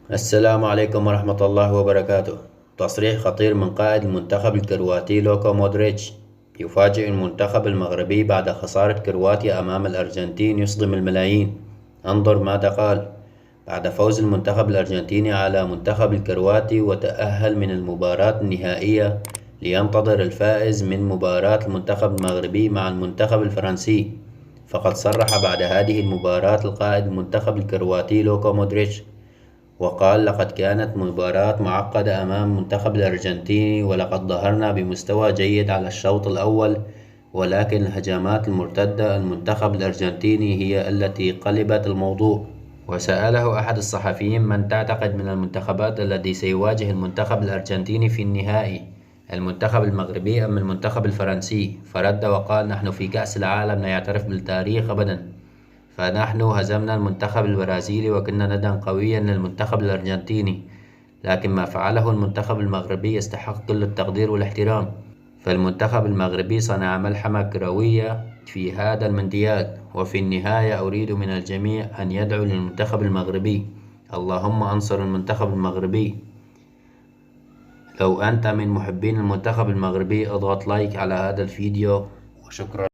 السلام عليكم ورحمة الله وبركاته. تصريح خطير من قائد المنتخب الكرواتي لوكا مودريتش. يفاجئ المنتخب المغربي بعد خسارة كرواتيا أمام الأرجنتين يصدم الملايين. انظر ماذا قال. بعد فوز المنتخب الأرجنتيني على منتخب الكرواتي وتأهل من المباراة النهائية، لينتظر الفائز من مباراة المنتخب المغربي مع المنتخب الفرنسي. فقد صرح بعد هذه المباراة القائد المنتخب الكرواتي لوكا مودريتش وقال: لقد كانت مباراة معقدة أمام المنتخب الأرجنتيني، ولقد ظهرنا بمستوى جيد على الشوط الأول، ولكن الهجمات المرتدة المنتخب الأرجنتيني هي التي قلبت الموضوع. وسأله أحد الصحفيين: من تعتقد من المنتخبات الذي سيواجه المنتخب الأرجنتيني في النهائي، المنتخب المغربي أم المنتخب الفرنسي؟ فرد وقال: نحن في كأس العالم لا يعترف بالتاريخ أبدا، فنحن هزمنا المنتخب البرازيلي وكنا نداً قوياً للمنتخب الأرجنتيني، لكن ما فعله المنتخب المغربي يستحق كل التقدير والاحترام. فالمنتخب المغربي صنع ملحمة كروية في هذا المونديال. وفي النهاية أريد من الجميع أن يدعوا للمنتخب المغربي. اللهم انصر المنتخب المغربي. لو أنت من محبين المنتخب المغربي اضغط لايك على هذا الفيديو، وشكرا.